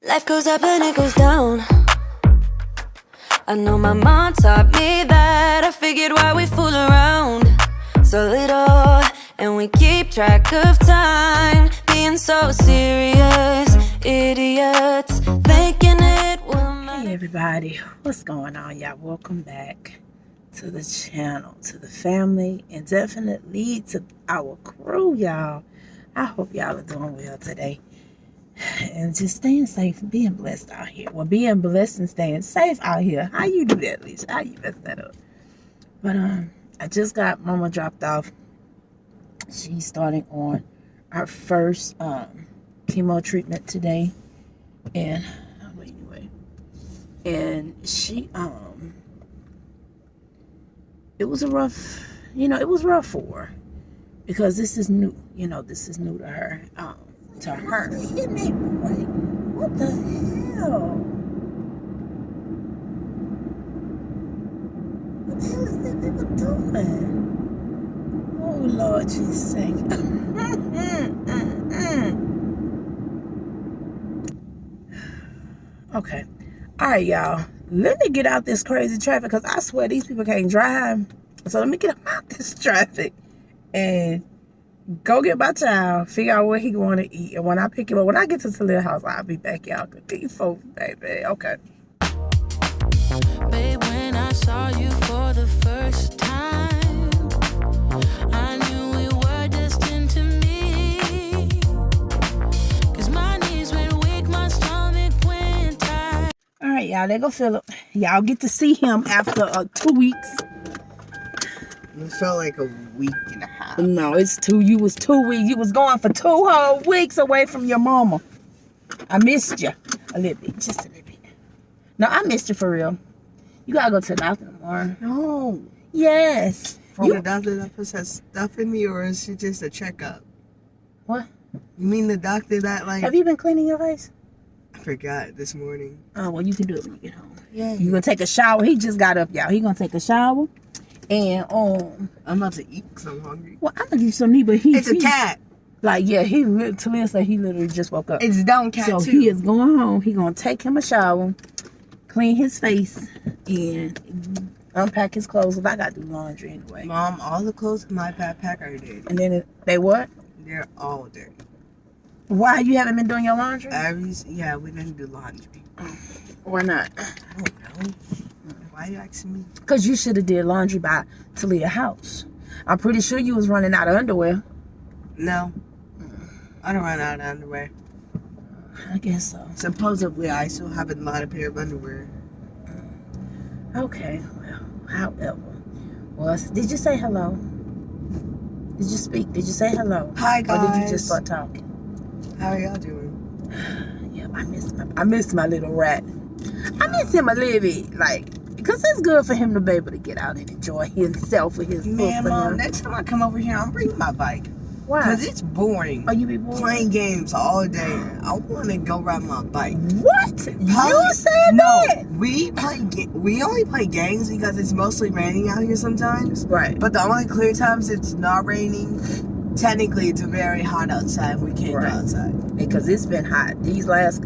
Life goes up and it goes down. I know my mom taught me that. I figured why we fool around so little, and we keep track of time, being so serious, idiots, thinking it will matter. Hey everybody, what's going on, y'all? Welcome back to the channel, to the family, and definitely to our crew, y'all. I hope y'all are doing well today and just staying safe and being blessed out here. Well, being blessed and staying safe out here. How you do that, Alisha? How you mess that up? But I just got mama dropped off. She's starting on our first chemo treatment today, and anyway, and she it was a rough, it was rough for her because this is new. This is new to her. To her. What the hell? What the hell is that people doing? Oh Lord Jesus sake. Okay. Alright, y'all. Let me get out this crazy traffic because I swear these people can't drive. So let me get out this traffic and go get my child, figure out what he want to eat, and when I pick him up, when I get to the little house, I'll be back, y'all. These folks, baby, okay. Babe, when I saw you for the first time, I knew we were destined to meet. 'Cause my knees went weak, my stomach went tight. All right, y'all, there go Philip. Y'all get to see him after 2 weeks. It felt like a week and a half. No, it's 2. You was 2 weeks. You was going for 2 whole weeks away from your mama. I missed you a little bit, just a little bit. No, I missed you for real. You gotta go to the doctor tomorrow. No. Yes. From the doctor that puts that stuff in me, or is it just a checkup? What? You mean the doctor that Have you been cleaning your face? I forgot this morning. Oh, well, you can do it when you get home. Yeah. You gonna take a shower. He just got up, y'all. He gonna take a shower. And I'm about to eat because I'm hungry. well, I'm gonna give you some meat, but It's a cat. Like, yeah, Talia said he literally just woke up. It's down cat So too. he is going home. He gonna take him a shower, clean his face, and unpack his clothes. 'Cause I gotta do laundry anyway. Mom, all the clothes in my backpack are dirty. And then they what? They're all dirty. Why you haven't been doing your laundry? Yeah, we didn't do laundry. Why not? I don't know. Why are you asking me? Cause you should have did laundry by Talia's house. I'm pretty sure you was running out of underwear. No. I don't run out of underwear. I guess so. Supposedly, I still have a lot of pair of underwear. Okay, well, however. Well, did you say hello? Did you speak? Did you say hello? Hi, guys. Or did you just start talking? How are y'all doing? Yeah, I miss my little rat. I miss him a little bit, because it's good for him to be able to get out and enjoy himself with his Man, sister. Mom, next time I come over here, I'm bringing my bike. Why? Because it's boring. Oh, you be bored? Playing games all day. I want to go ride my bike. What? You said that? We only play games because it's mostly raining out here sometimes. Right. But the only clear times it's not raining, technically it's very hot outside. We can't go outside. Because it's been hot. These last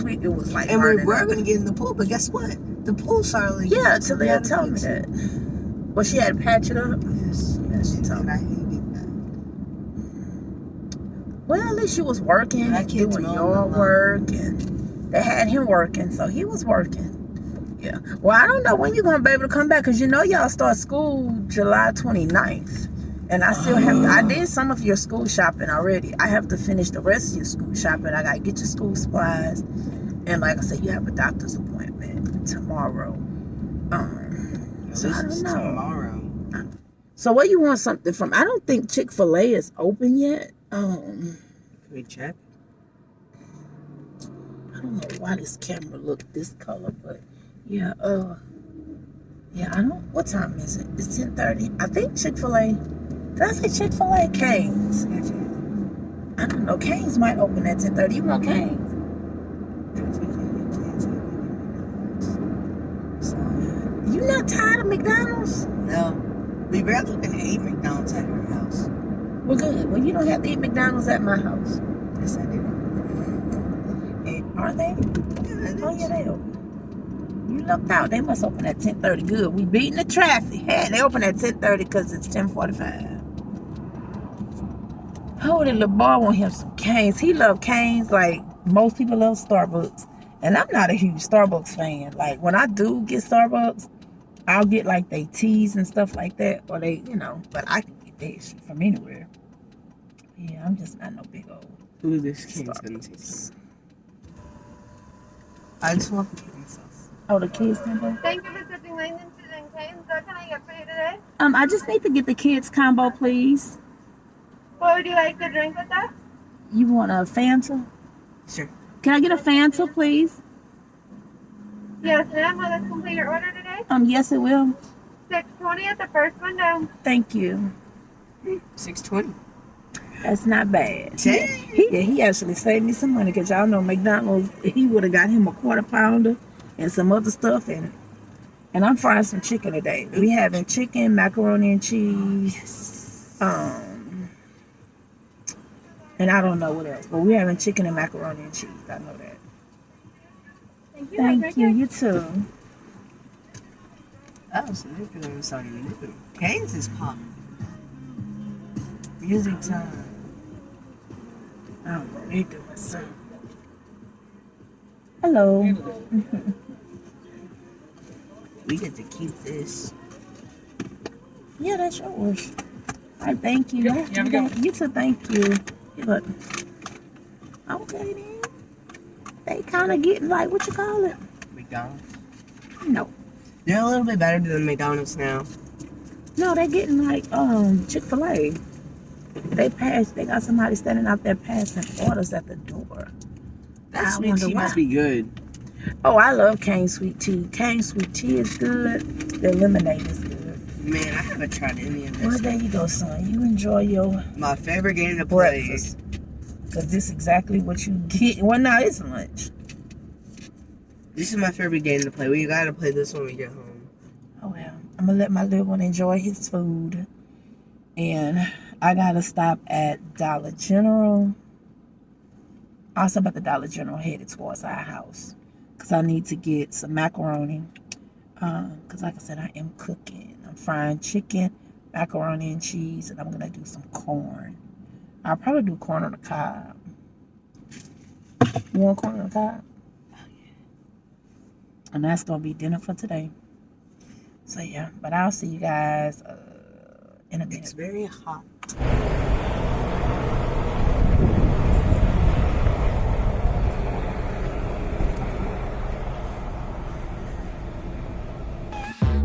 week it was like and we're burning going to get in the pool, but guess what? The pool started leaking. Yeah, Talia told me that. Well, she had to patch it up. Yes. Yeah, she told And I me. hated that. Well, at least she was working I and can't doing smell yard no work, and they had him working, so he was working. Yeah. Well, I don't know when you're going to be able to come back, because y'all start school July 29th. And I still I did some of your school shopping already. I have to finish the rest of your school shopping. I got to get your school supplies. And like I said, you have a doctor's appointment tomorrow. So I don't know. Tomorrow. So where you want something from? I don't think Chick-fil-A is open yet. Can we check? I don't know why this camera looked this color, but yeah, yeah, I don't, what time is it? It's 10:30. I think Chick-fil-A, did I say Chick-fil-A? Cane's. I don't know, Cane's might open at 10:30. You want Cane's? You not tired of McDonald's? No. We barely even ate McDonald's at her house. Well, good. Well, you don't have to eat McDonald's at my house. Yes, I do. Aren't they? Yeah, Oh, yeah, they open. You looked out. They must open at 10:30. Good. We beating the traffic. Hey, they open at 10:30 because it's 10:45. Oh, the little boy want him some canes. He love canes like most people love Starbucks. And I'm not a huge Starbucks fan. Like, when I do get Starbucks, I'll get like they teas and stuff like that. Or they, you know, but I can get this from anywhere. Yeah, I'm just not no big old Ooh, this cane's gonna taste. I just want the cane sauce. Oh, the kids combo? Thank you for switching lanes into Susan Canes. What can I get for you today? I just need to get the kids combo, please. What would you like to drink with that? You want a Fanta? Sure. Can I get a Fanta, please? Yes, ma'am. Will this complete your order today? Yes, it will. $6.20 at the first window. Thank you. $6.20. That's not bad. Dang. He actually saved me some money because y'all know McDonald's, he would have got him a quarter pounder and some other stuff. And I'm frying some chicken today. We having chicken, macaroni and cheese. And I don't know what else. But we having chicken and macaroni and cheese. I know that. Thank you. You too. Oh, so they're doing something new. Canes is popping. Music time. I don't know. They doing something. Hello. We get to keep this. Yeah, that's yours. I thank you. You too, thank you. Yeah, but okay then. They kind of getting like, what you call it? McDonald's. No. They're a little bit better than McDonald's now. No, they're getting like Chick-fil-A. They got somebody standing out there passing orders at the door. That sweet tea must be good. Oh, I love cane sweet tea. Cane sweet tea is good. The lemonade is good. Man, I haven't tried any of this. Well, there you go, son. You enjoy your My favorite game to play. breakfast. Because this is exactly what you get. Well, now it's lunch. This is my favorite game to play. We gotta play this when we get home. Oh, well. I'm going to let my little one enjoy his food. And I got to stop at Dollar General. I'll stop at the Dollar General headed towards our house. Because I need to get some macaroni. Because like I said, I am cooking. I'm frying chicken, macaroni and cheese, and I'm going to do some corn. I'll probably do corn on the cob. You want corn on the cob? Oh, yeah. And that's going to be dinner for today. So, yeah. But I'll see you guys in a minute. It's very hot.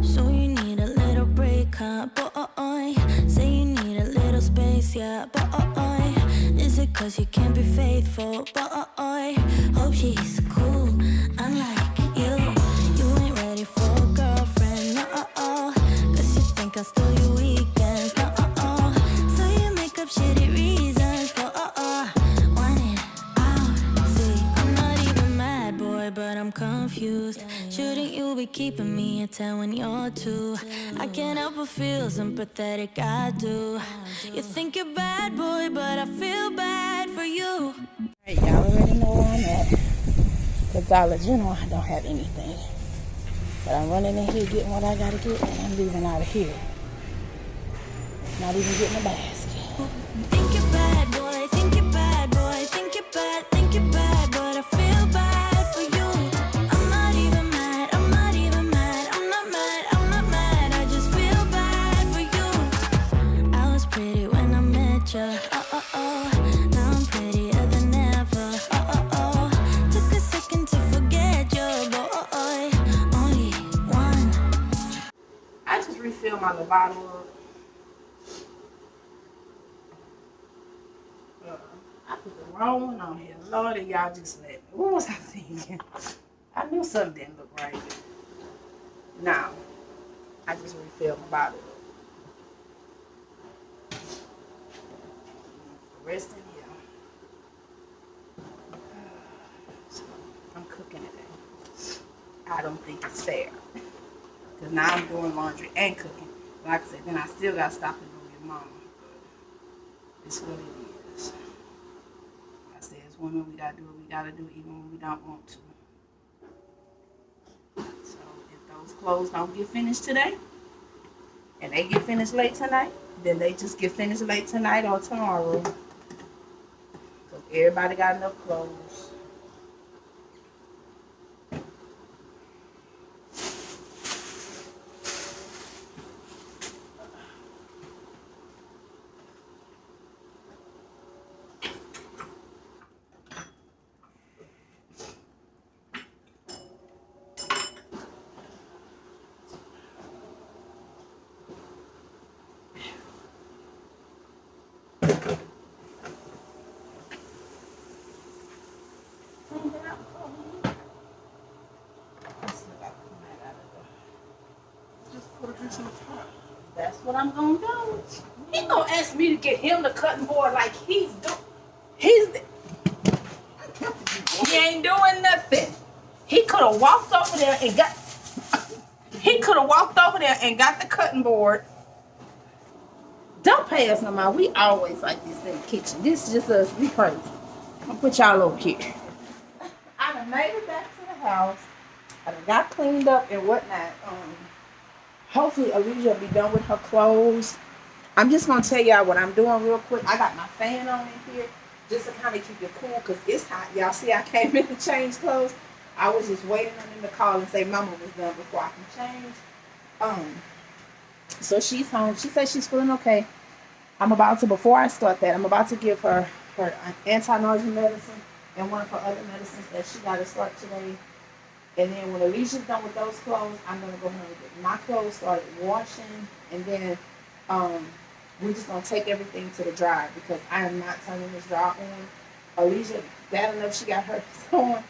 So you need a little break, huh, boy? Say you need a little space, yeah, boy. Is it cause you can't be faithful, boy? Hope she's cool, unlike you. You ain't ready for a girlfriend, no. Cause you think I'll steal your weekends, no. So you make up shitty reasons for wanting out. See, I'm not even mad, boy, but I'm confused. Shouldn't you be keeping me at 10 when you're 2? I can't help but feel sympathetic, I do. You think you're bad, boy, but I feel bad for you. Hey, y'all already know where I'm at. The Dollar General, I don't have anything. But I'm running in here getting what I gotta get, and I'm leaving out of here. Not even getting a basket. Think you're bad, boy, think you're bad, boy, think you're bad, but I feel bad for you. I'm not even mad, I'm not mad, I just feel bad for you. I was pretty when I met you, now I'm prettier than ever, took a second to forget you, boy, only one. I just refilled my little bottle up. I put the wrong one on here. Lord, y'all just let me. What was I thinking? I knew something didn't look right. Now, I just refilled my bottle up. The rest in here. So, I'm cooking today. I don't think it's fair. Because now I'm doing laundry and cooking. Like I said, then I still got to stop and go get mama. But it's what it is. I said it's women, we gotta do what we gotta do even when we don't want to. So if those clothes don't get finished today, and they get finished late tonight, then they just get finished late tonight or tomorrow. Because everybody got enough clothes. That's what I'm gonna do. He gonna ask me to get him the cutting board like he ain't doing nothing. He could have walked over there and got the cutting board. Don't pay us no mind. We always like this in the kitchen. This is just us. We crazy. I'm gonna put y'all over here. I done made it back to the house. I done got cleaned up and whatnot. Hopefully Alisha will be done with her clothes. I'm just gonna tell y'all what I'm doing real quick. I got my fan on in here just to kind of keep it cool because it's hot. Y'all see I came in to change clothes. I was just waiting on them to call and say Mama was done before I can change. So she's home. She says she's feeling okay. Before I start that, I'm about to give her anti-nausea medicine and one of her other medicines that she got to start today. And then when Alicia's done with those clothes, I'm going to go ahead and get my clothes started washing. And then we're just going to take everything to the dryer because I am not turning this dryer on. Alisha, bad enough she got hers on.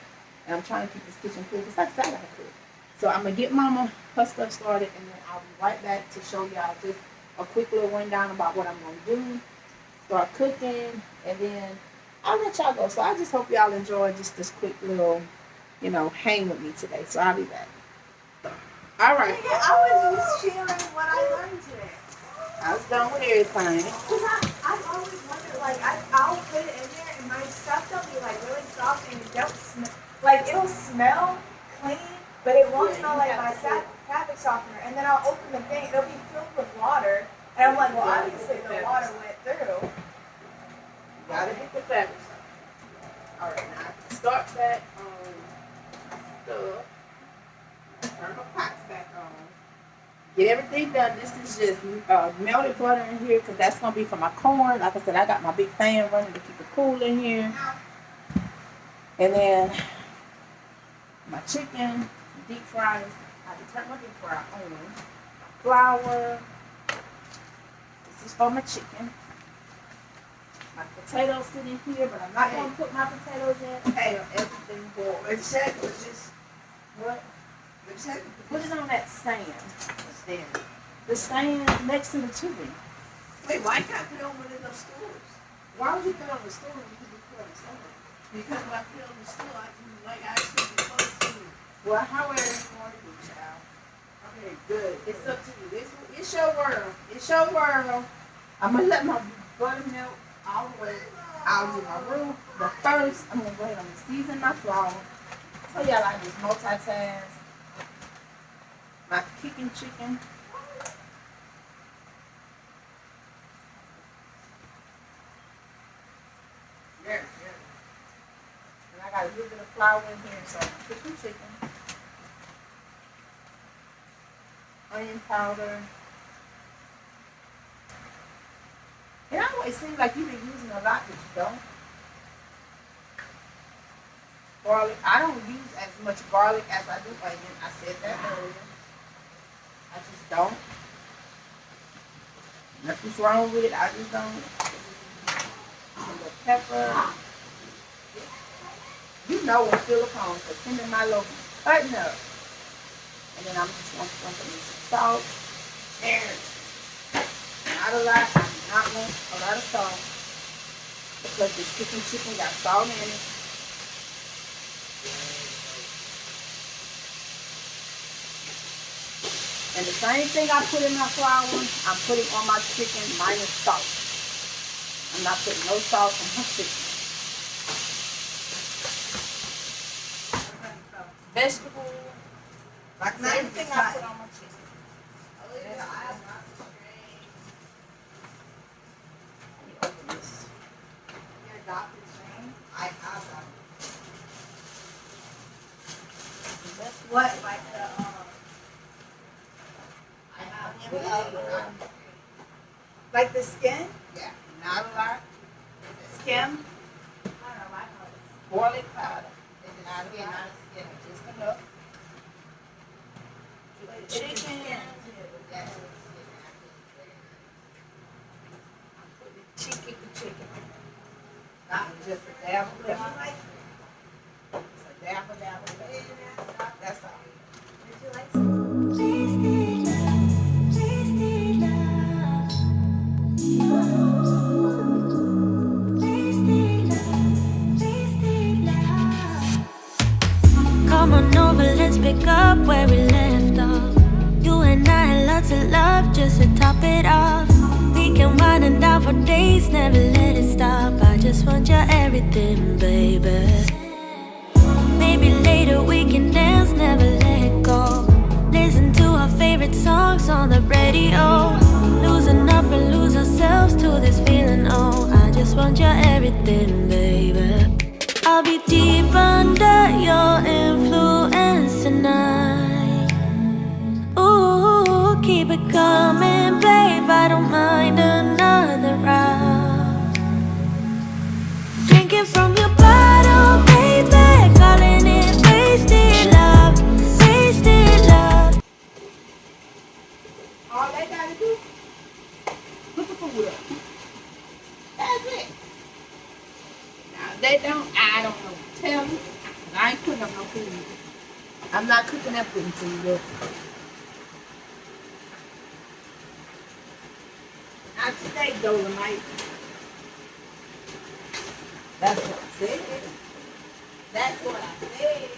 And I'm trying to keep this kitchen cool because like I said, I got to cook. So I'm going to get Mama her stuff started and then I'll be right back to show y'all just a quick little rundown about what I'm going to do. Start cooking and then I'll let y'all go. So I just hope y'all enjoy just this quick little, hang with me today. So I'll be back. All right. I was just sharing what I learned today. I was done with everything. I've always wondered, like, I'll put it in there and my stuff will be, like, really soft and it don't smell. Like, it'll smell clean, but it won't smell like my fabric softener. And then I'll open the thing, it'll be filled with water. And I'm like, well, obviously the water went through. Gotta get the fabric softener. All right, now I can start back on my stuff. Turn my pots back on. Get everything done. This is just melted butter in here because that's going to be for my corn. Like I said, I got my big fan running to keep it cool in here. And then my chicken, deep fries. I can turn my deep fry on. My flour. This is for my chicken. My potatoes sit in here, but I'm not going to put my potatoes in. Hey, everything boiled. Exactly. Just What? exactly. Put it on that stand. The stand next to the tubing. Wait, why can't I put it on one of those stools? Why would you put it on the stool when you could put it on the stove? Because when I put it on the stool, I can actually be close to it. Well, however you want to do, child. Okay, good. It's up to you. It's your world. It's your world. I'm going to let my buttermilk all the way. I'll do my roux. But first, I'm going to go ahead and season my flour. Tell y'all I just multitask. My kicking chicken. Yeah. And I got a little bit of flour in here, so I'm cooking chicken. Onion powder. It always seems like you've been using a lot, but you don't. Garlic. I don't use as much garlic as I do onion. I said that earlier. I just don't. Nothing's wrong with it. I just don't. Some little pepper. You know when silicone, because him and my little cutting up. And then I'm just going to dump in some salt. There. Not a lot. I do not want a lot of salt. Because this chicken got salt in it. And the same thing I put in my flour, I'm putting on my chicken minus salt. I'm not putting no salt on my chicken. vegetable, like everything I put on my chicken. What, like the, like the skin? Yeah, not a lot. Skim? I don't know, I know it's. Garlic powder. It's not a lot of skin, just enough. Chicken. Yes. Chicken. Not just a dab of lemon. It's a dab of lemon. That's all. Did you like some? Tasty love, tasty love. Tasty love, tasty love. Come on over, let's pick up where we left off. You and I had lots of love just to top it off. We can wind and down for days, never let it stop. I just want your everything, baby. Maybe later we can dance, never let go. Listen to our favorite songs on the radio. Loosen up and lose ourselves to this feeling, oh. I just want your everything, baby. I'll be deep under your influence tonight. Ooh, keep it coming, babe, I don't mind another round. Drinking from your bottle, baby, calling it wasted love, wasted love. All they gotta do, put the food up. That's it. Now if they don't, I don't know. Tell me. I ain't putting up no food. I'm not cooking up putting food up. Not today, Dolomite. That's what I said. That's what I said.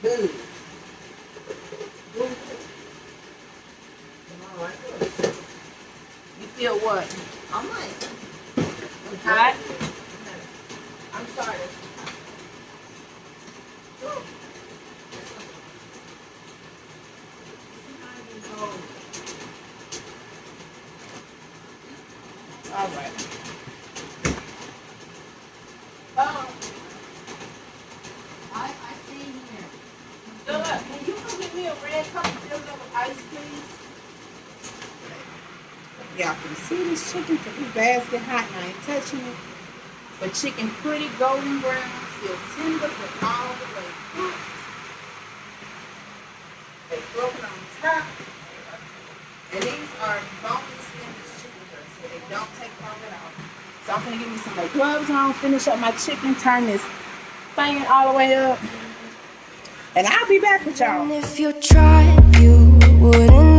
Good. Good. All right. You feel what? I'm like, I'm hot. I'm sorry. All right. I see here. Look, can you come get me a red cup filled up with ice, please? Y'all can see this chicken because this basket hot and I ain't touching it. But chicken pretty golden brown, still tender, but all the way cooked. They're broken on top. And these are boneless skinless chicken breasts, so they don't take long at all. So I'm gonna give me some more gloves on, finish up my chicken, turn this thing all the way up. And I'll be back with y'all. And if you tried, you wouldn't